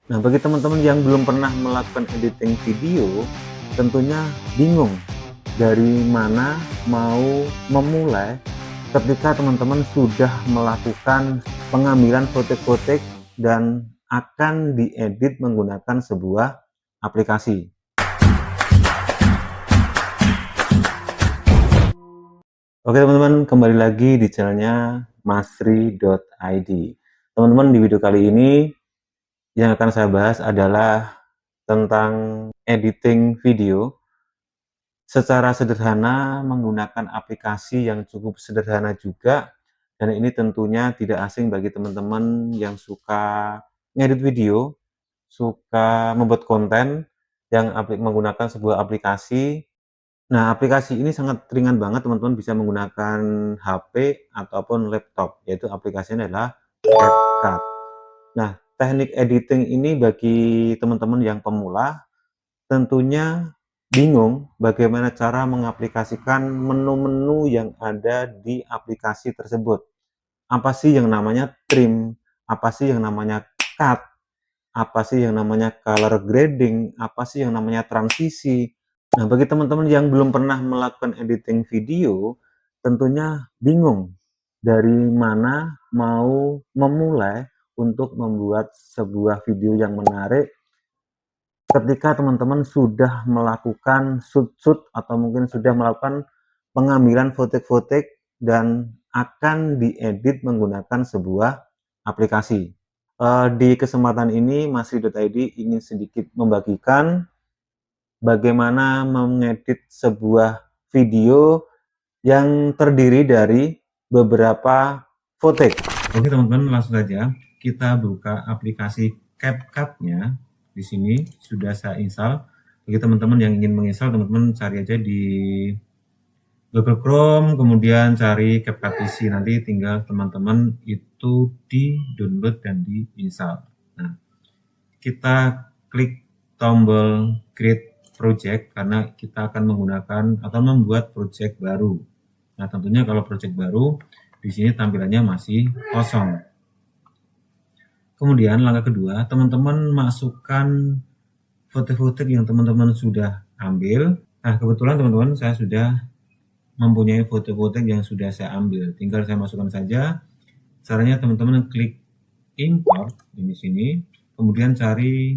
Nah, bagi teman-teman yang belum pernah melakukan editing video, tentunya bingung dari mana mau memulai ketika teman-teman sudah melakukan pengambilan foto-foto dan akan diedit menggunakan sebuah aplikasi. Oke teman-teman, kembali lagi di channelnya masri.id. Teman-teman, di video kali ini yang akan saya bahas adalah tentang editing video secara sederhana menggunakan aplikasi yang cukup sederhana juga, dan ini tentunya tidak asing bagi teman-teman yang suka ngedit video, suka membuat konten yang menggunakan sebuah aplikasi. Nah, aplikasi ini sangat ringan banget teman-teman, bisa menggunakan HP ataupun laptop, yaitu aplikasinya adalah CapCut. Nah, teknik editing ini bagi teman-teman yang pemula tentunya bingung bagaimana cara mengaplikasikan menu-menu yang ada di aplikasi tersebut. Apa sih yang namanya trim? Apa sih yang namanya cut? Apa sih yang namanya color grading? Apa sih yang namanya transisi? Nah, bagi teman-teman yang belum pernah melakukan editing video, tentunya bingung dari mana mau memulai untuk membuat sebuah video yang menarik ketika teman-teman sudah melakukan shoot atau mungkin sudah melakukan pengambilan foto-foto dan akan diedit menggunakan sebuah aplikasi. Di kesempatan ini masri.id ingin sedikit membagikan bagaimana mengedit sebuah video yang terdiri dari beberapa foto. Oke teman-teman, langsung saja kita buka aplikasi CapCut-nya. Di sini sudah saya install. Bagi teman-teman yang ingin menginstal, teman-teman cari aja di Google Chrome, kemudian cari CapCut PC. Nanti tinggal teman-teman itu di download dan diinstal. Nah, kita klik tombol Create Project karena kita akan menggunakan atau membuat project baru. Nah, tentunya kalau project baru di sini tampilannya masih kosong. Kemudian langkah kedua, teman-teman masukkan foto-foto yang teman-teman sudah ambil. Nah, kebetulan teman-teman saya sudah mempunyai foto-foto yang sudah saya ambil. Tinggal saya masukkan saja. Caranya teman-teman klik import di sini, kemudian cari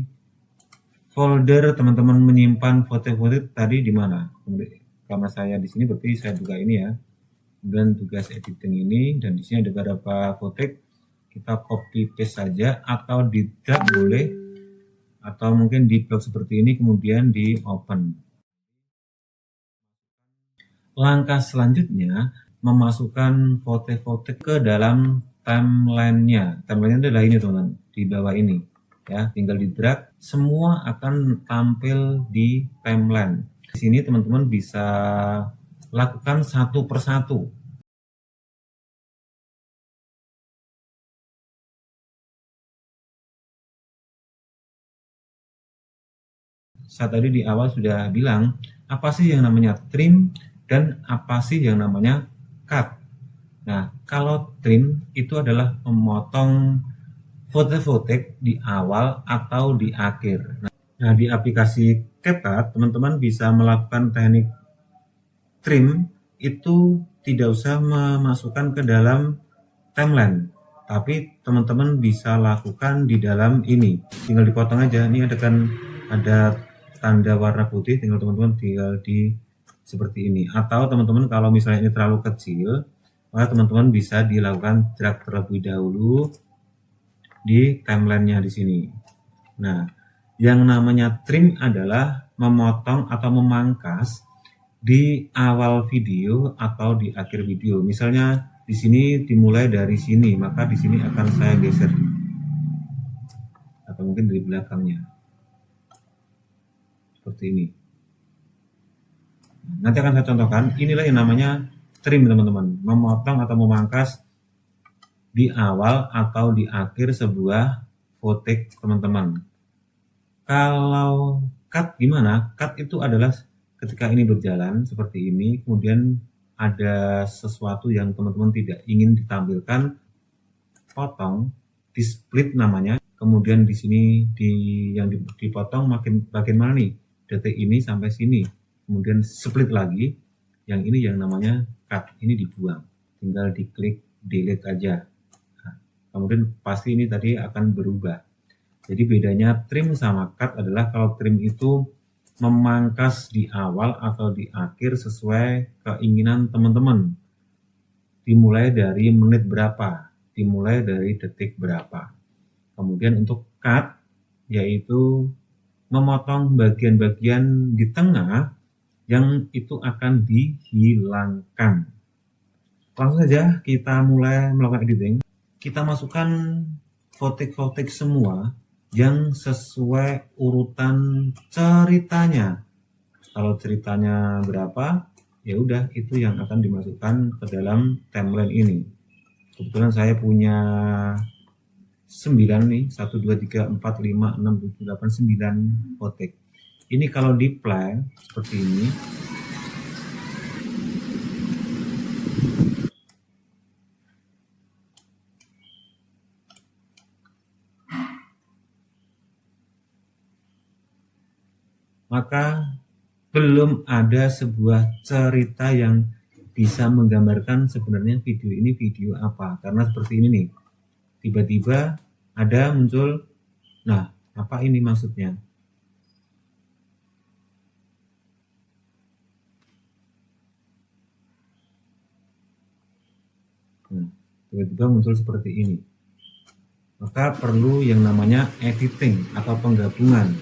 folder teman-teman menyimpan foto-foto tadi di mana. Karena saya di sini berarti saya buka ini ya. Kemudian tugas editing ini, dan di sini ada beberapa foto, kita copy paste saja atau di drag boleh, atau mungkin di blok seperti ini kemudian di open. Langkah selanjutnya memasukkan foto-foto ke dalam timeline-nya. Timeline-nya adalah ini teman-teman, di bawah ini ya, tinggal di drag, semua akan tampil di timeline. Di sini teman-teman bisa lakukan satu persatu. Saya tadi di awal sudah bilang, apa sih yang namanya trim dan apa sih yang namanya cut. Nah, kalau trim itu adalah memotong foto-foto di awal atau di akhir. Nah, di aplikasi CapCut, teman-teman bisa melakukan teknik trim itu tidak usah memasukkan ke dalam timeline, tapi teman-teman bisa lakukan di dalam ini. Tinggal dipotong aja. Ini ada tanda warna putih, tinggal di seperti ini. Atau teman-teman kalau misalnya ini terlalu kecil, maka teman-teman bisa dilakukan drag terlebih dahulu di timelinenya di sini. Nah, yang namanya trim adalah memotong atau memangkas di awal video atau di akhir video. Misalnya di sini dimulai dari sini, maka di sini akan saya geser atau mungkin dari belakangnya seperti ini. Nanti akan saya contohkan. Inilah yang namanya trim teman-teman, memotong atau memangkas di awal atau di akhir sebuah foto teman-teman. Kalau cut gimana? Cut itu adalah ketika ini berjalan seperti ini, kemudian ada sesuatu yang teman-teman tidak ingin ditampilkan, potong, di split namanya. kemudian di sini yang dipotong makin mana nih, detik ini sampai sini, kemudian split lagi, yang ini yang namanya cut, ini dibuang, tinggal diklik delete aja. Nah, kemudian pasti ini tadi akan berubah. Jadi bedanya trim sama cut adalah kalau trim itu memangkas di awal atau di akhir sesuai keinginan teman-teman, dimulai dari menit berapa, dimulai dari detik berapa. Kemudian untuk cut yaitu memotong bagian-bagian di tengah yang itu akan dihilangkan. Langsung saja kita mulai melakukan editing. Kita masukkan fotik-fotik semua yang sesuai urutan ceritanya. Kalau ceritanya berapa, ya udah itu yang akan dimasukkan ke dalam timeline ini. Kebetulan saya punya 9 nih, 1, 2, 3, 4, 5, 6, 7, 8, 9 fotik. Ini kalau di play seperti ini, maka belum ada sebuah cerita yang bisa menggambarkan sebenarnya video ini video apa. Karena seperti ini nih, tiba-tiba ada muncul, nah apa ini maksudnya? Tiba-tiba muncul seperti ini. Maka perlu yang namanya editing atau penggabungan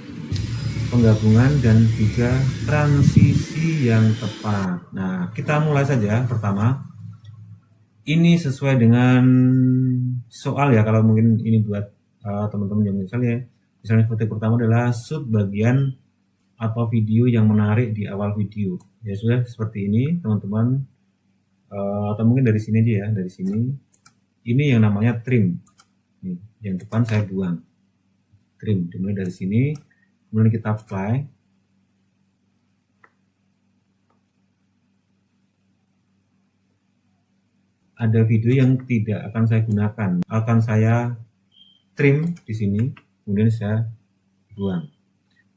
dan juga transisi yang tepat. Nah, kita mulai saja. Pertama, ini sesuai dengan soal ya, kalau mungkin ini buat teman-teman yang misalnya foto pertama adalah shoot bagian atau video yang menarik di awal video. Ya sudah seperti ini teman-teman, atau mungkin dari sini aja ya, dari sini. Ini yang namanya trim. Nih, yang depan saya buang. Trim, dimulai dari sini. Kemudian kita apply. Ada video yang tidak akan saya gunakan, akan saya trim di sini, kemudian saya buang.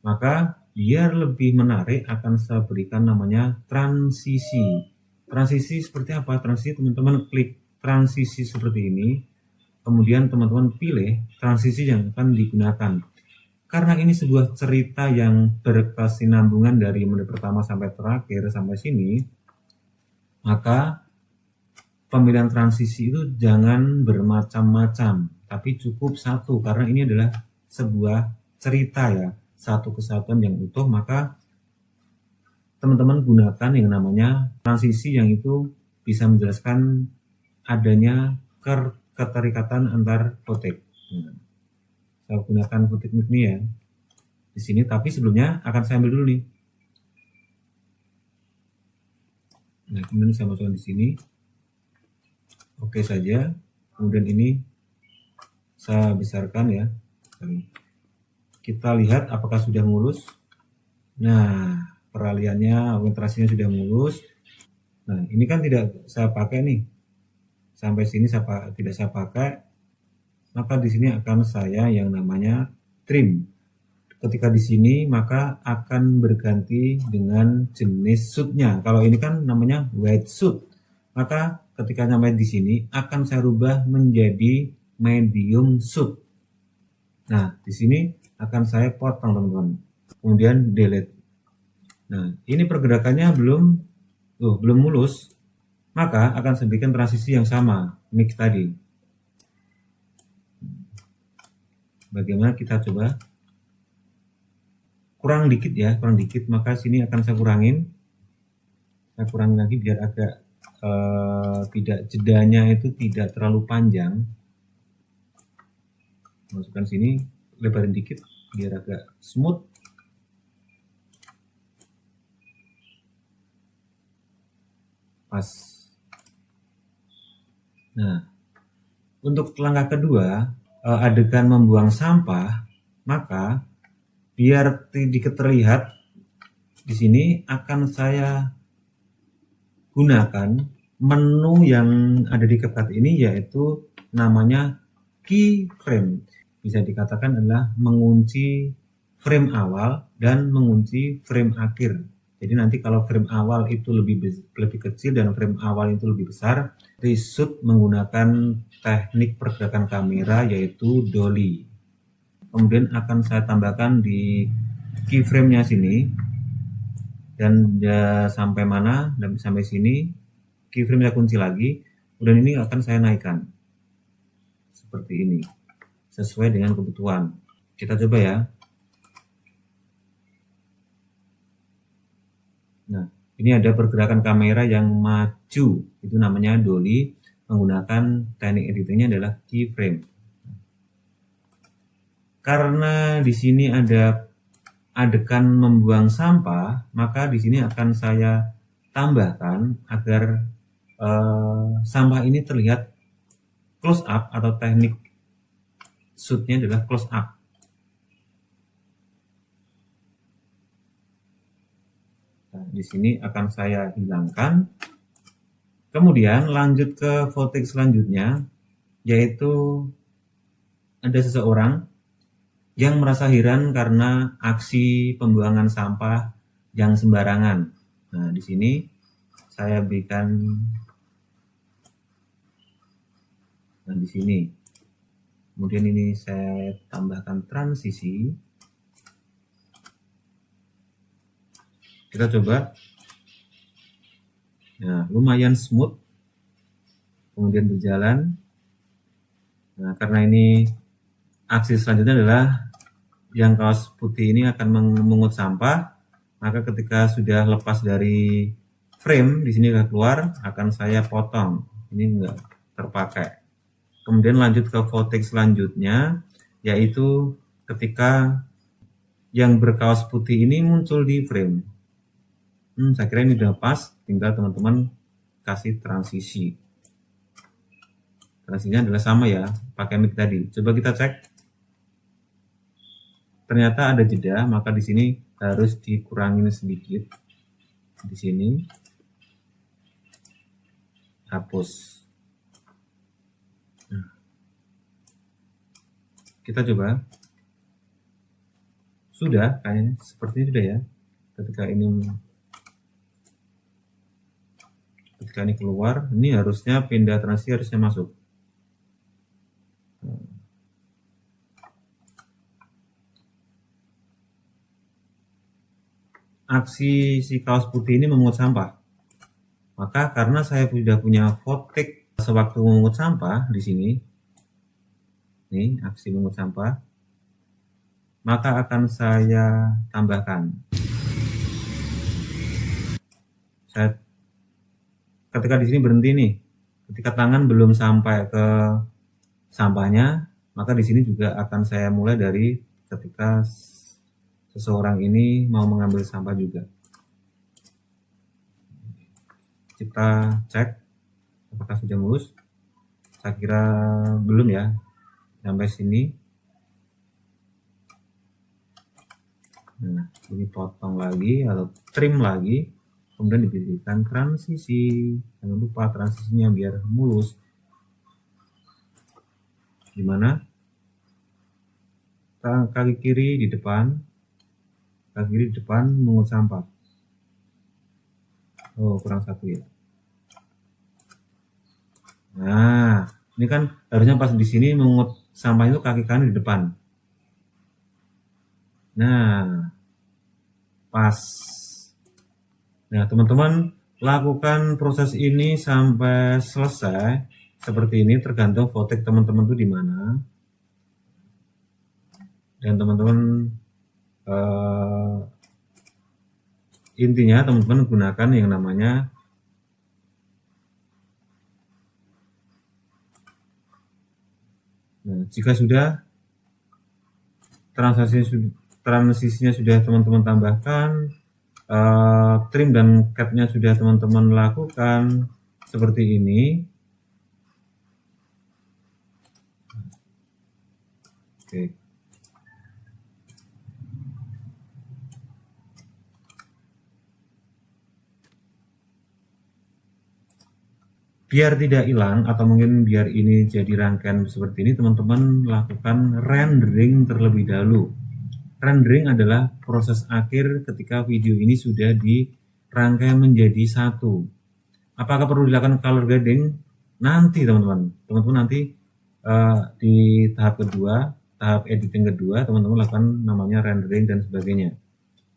Maka biar lebih menarik akan saya berikan namanya transisi. Transisi seperti apa? Transisi teman-teman klik transisi seperti ini, kemudian teman-teman pilih transisi yang akan digunakan. Karena ini sebuah cerita yang berkesinambungan dari menit pertama sampai terakhir sampai sini, maka pemilihan transisi itu jangan bermacam-macam, tapi cukup satu, karena ini adalah sebuah cerita ya, satu kesatuan yang utuh. Maka teman-teman gunakan yang namanya transisi yang itu bisa menjelaskan adanya keterikatan antar fotik. Saya gunakan fotik ini ya di sini, tapi sebelumnya akan saya ambil dulu nih. Nah, kemudian saya masukkan di sini. Oke saja. Kemudian ini saya besarkan ya. Kita lihat apakah sudah mulus. Nah, peraliannya, orientasinya sudah mulus. Nah, ini kan tidak saya pakai nih. Sampai sini tidak saya pakai. Maka di sini akan saya yang namanya trim. Ketika di sini maka akan berganti dengan jenis shootnya. Kalau ini kan namanya wide shoot, maka ketika sampai di sini akan saya rubah menjadi medium shoot. Nah, di sini akan saya potong teman-teman. Kemudian delete. Nah, ini pergerakannya belum mulus, maka akan saya berikan transisi yang sama, mix tadi. Bagaimana kita coba? Kurang dikit ya, maka sini akan saya kurangin. Saya kurangin lagi biar agak tidak, jedanya itu tidak terlalu panjang. Masukkan sini, lebarin dikit biar agak smooth. Pas. Nah, untuk langkah kedua, adegan membuang sampah, maka biar terlihat di sini akan saya gunakan menu yang ada di CapCut ini, yaitu namanya keyframe. bisa dikatakan adalah mengunci frame awal dan mengunci frame akhir. Jadi nanti kalau frame awal itu lebih kecil dan frame awal itu lebih besar, reshoot menggunakan teknik pergerakan kamera yaitu dolly. Kemudian akan saya tambahkan di keyframe-nya sini, dan sampai mana, dan sampai sini keyframe saya kunci lagi. Kemudian ini akan saya naikkan seperti ini sesuai dengan kebutuhan. Kita coba ya. Nah, ini ada pergerakan kamera yang maju, itu namanya dolly, menggunakan teknik editingnya adalah keyframe. Karena di sini ada adegan membuang sampah, maka di sini akan saya tambahkan agar sampah ini terlihat close up, atau teknik shootnya adalah close up. Nah, di sini akan saya hilangkan. Kemudian lanjut ke footage selanjutnya, yaitu ada seseorang yang merasa heran karena aksi pembuangan sampah yang sembarangan. Nah, di sini saya berikan, nah di sini. Kemudian ini saya tambahkan transisi. Kita coba. Nah, lumayan smooth. Kemudian berjalan. Nah, karena ini aksi selanjutnya adalah yang kaos putih ini akan memungut sampah, maka ketika sudah lepas dari frame, di sini sudah keluar, akan saya potong. Ini enggak terpakai. Kemudian lanjut ke footage selanjutnya, yaitu ketika yang berkaos putih ini muncul di frame. Saya kira ini sudah pas, tinggal teman-teman kasih transisi. Transisinya adalah sama ya, pakai mic tadi. Coba kita cek. Ternyata ada jeda, maka di sini harus dikurangin sedikit. Di sini hapus. Nah, kita coba. Sudah, kayaknya seperti ini sudah ya. Ketika ini keluar, ini harusnya pindah transisi, harusnya masuk. Aksi si kaos putih ini memungut sampah. Maka karena saya sudah punya footage sewaktu memungut sampah di sini, nih aksi memungut sampah, maka akan saya tambahkan. Ketika di sini berhenti nih, ketika tangan belum sampai ke sampahnya, maka di sini juga akan saya mulai dari ketika seseorang ini mau mengambil sampah juga. Kita cek apakah sudah mulus. Saya kira belum ya, sampai sini. Nah, ini potong lagi atau trim lagi, kemudian diberikan transisi. Jangan lupa transisinya biar mulus. Dimana kaki kiri di depan, mengut sampah. Oh, kurang satu ya. Nah, ini kan harusnya pas di sini mengut sampah itu kaki kanan di depan. Nah, pas. Nah, teman-teman lakukan proses ini sampai selesai seperti ini, tergantung footage teman-teman itu di mana. Dan teman-teman intinya teman-teman gunakan yang namanya jika sudah transisinya sudah teman-teman tambahkan, trim dan cut-nya sudah teman-teman lakukan seperti ini. Oke. Biar tidak hilang atau mungkin biar ini jadi rangkaian seperti ini, teman-teman lakukan rendering terlebih dahulu. Rendering adalah proses akhir ketika video ini sudah dirangkai menjadi satu. Apakah perlu dilakukan color grading? Nanti teman-teman. Teman-teman nanti di tahap kedua, tahap editing kedua, teman-teman lakukan namanya rendering dan sebagainya.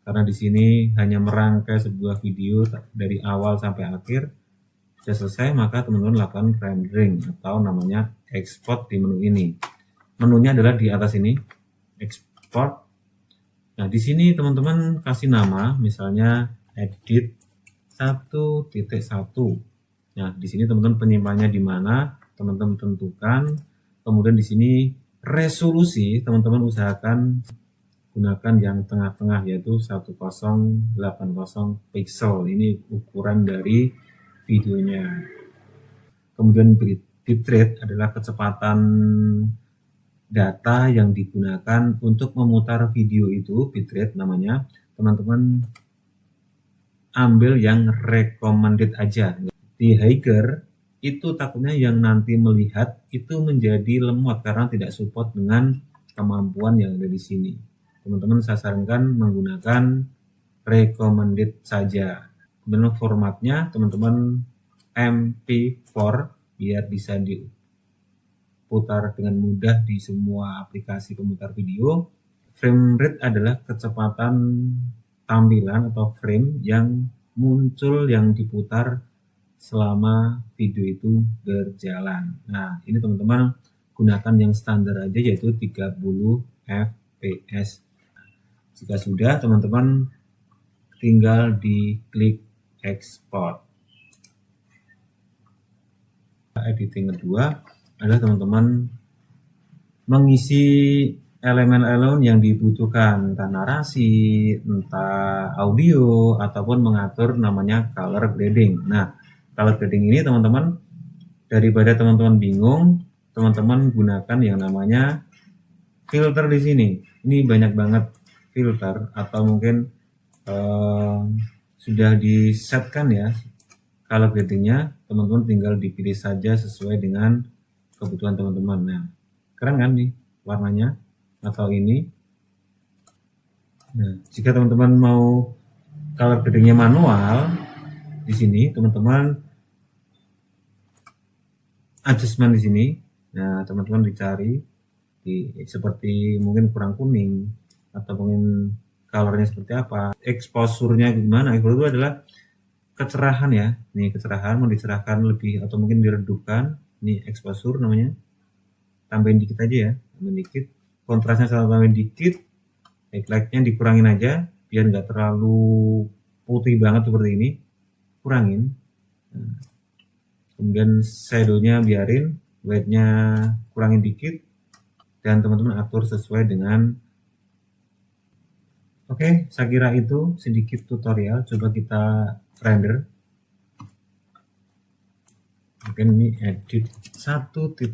Karena di sini hanya merangkai sebuah video dari awal sampai akhir. Sudah selesai, maka teman-teman lakukan rendering atau namanya export di menu ini. Menunya adalah di atas ini, export. Nah, di sini teman-teman kasih nama, misalnya edit 1.1. Nah, di sini teman-teman penyimpanannya di mana, teman-teman tentukan. Kemudian di sini resolusi, teman-teman usahakan gunakan yang tengah-tengah, yaitu 1080 pixel. Ini ukuran dari videonya. Kemudian bitrate adalah kecepatan data yang digunakan untuk memutar video itu, bitrate namanya. Teman-teman ambil yang recommended aja. Di higher itu takutnya yang nanti melihat itu menjadi lemot karena tidak support dengan kemampuan yang ada di sini. Teman-teman saya sarankan menggunakan recommended saja. Kemudian formatnya teman-teman MP4 biar bisa diputar dengan mudah di semua aplikasi pemutar video. Frame rate adalah kecepatan tampilan atau frame yang muncul yang diputar selama video itu berjalan. Nah, ini teman-teman gunakan yang standar aja, yaitu 30 fps. Jika sudah, teman-teman tinggal diklik export. Editing kedua adalah teman-teman mengisi elemen-elemen yang dibutuhkan, entah narasi, entah audio, ataupun mengatur namanya color grading. Nah, color grading ini teman-teman, daripada teman-teman bingung, teman-teman gunakan yang namanya filter di sini. Ini banyak banget filter, atau mungkin sudah disetkan ya color gradingnya. Teman-teman tinggal dipilih saja sesuai dengan kebutuhan teman-teman. Nah, keren kan nih warnanya atau ini. Nah, jika teman-teman mau color gradingnya manual, di sini teman-teman adjustment di sini. Nah, teman-teman dicari seperti mungkin kurang kuning atau mungkin colornya seperti apa, exposure-nya gimana. Exposure itu adalah kecerahan ya. Nih kecerahan, mau dicerahkan lebih atau mungkin diredupkan. Ini exposure namanya. Tambahin dikit aja ya, tambahin dikit. Kontrasnya sama tambahin dikit. Backlight-nya dikurangin aja biar nggak terlalu putih banget seperti ini. Kurangin. Nah, kemudian shadow-nya biarin, white-nya kurangin dikit, dan teman-teman atur sesuai dengan. Oke, saya kira itu sedikit tutorial. Coba kita render. Mungkin ini edit 1.2.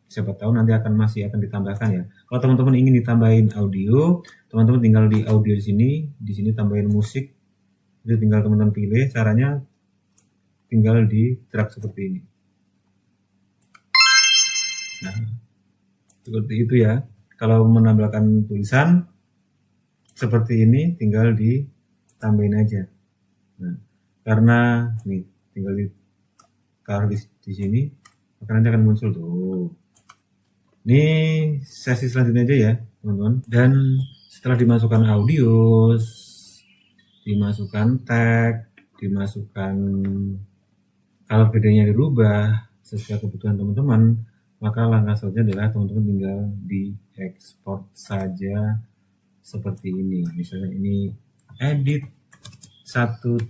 Siapa tahu nanti masih akan ditambahkan ya. Kalau teman-teman ingin ditambahin audio, teman-teman tinggal di audio di sini tambahin musik. Itu tinggal teman-teman pilih. Caranya tinggal di drag seperti ini. Nah, seperti itu ya. Kalau menambahkan tulisan seperti ini tinggal ditambahin aja. Nah, karena nih tinggal ditaruh di sini, maka nanti akan muncul tuh. Ini sesi selanjutnya aja ya, teman-teman. Dan setelah dimasukkan audio, dimasukkan tag, dimasukkan color gradingnya dirubah sesuai kebutuhan teman-teman, maka langkah selanjutnya adalah teman-teman tinggal diekspor saja seperti ini. Misalnya ini edit 1.2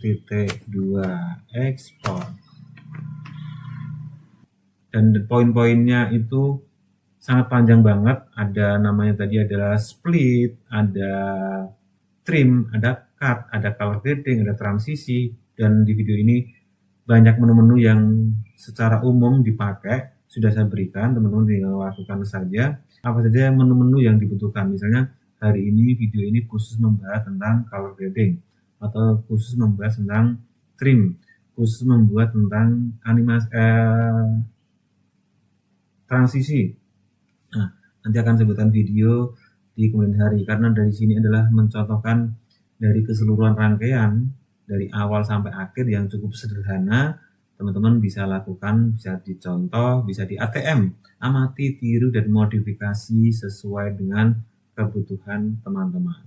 export, dan poin-poinnya itu sangat panjang banget. Ada namanya tadi adalah split, ada trim, ada cut, ada color grading, ada transisi, dan di video ini banyak menu-menu yang secara umum dipakai sudah saya berikan. Teman-teman tinggal lakukan saja apa saja menu-menu yang dibutuhkan. Misalnya hari ini video ini khusus membahas tentang color grading atau khusus membahas tentang trim. khusus membuat tentang animasi transisi. Nah, nanti akan sebutkan video di kemudian hari, karena dari sini adalah mencontohkan dari keseluruhan rangkaian dari awal sampai akhir yang cukup sederhana. Teman-teman bisa lakukan, bisa dicontoh, bisa di ATM, amati, tiru, dan modifikasi sesuai dengan kebutuhan teman-teman.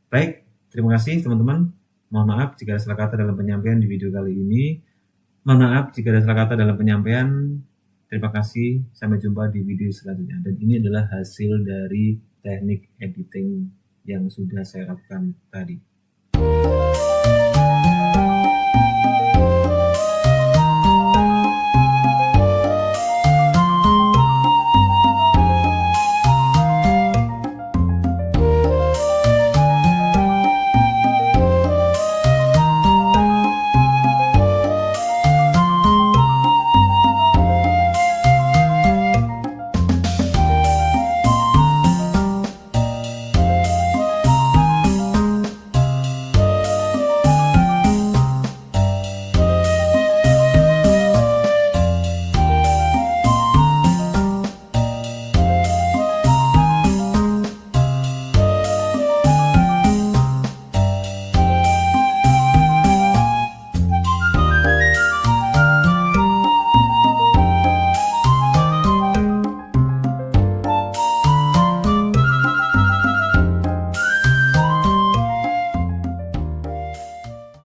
Baik, terima kasih teman-teman. Mohon maaf jika ada salah kata dalam penyampaian di video kali ini. Mohon maaf jika ada salah kata dalam penyampaian. Terima kasih, sampai jumpa di video selanjutnya. Dan ini adalah hasil dari teknik editing yang sudah saya lakukan tadi.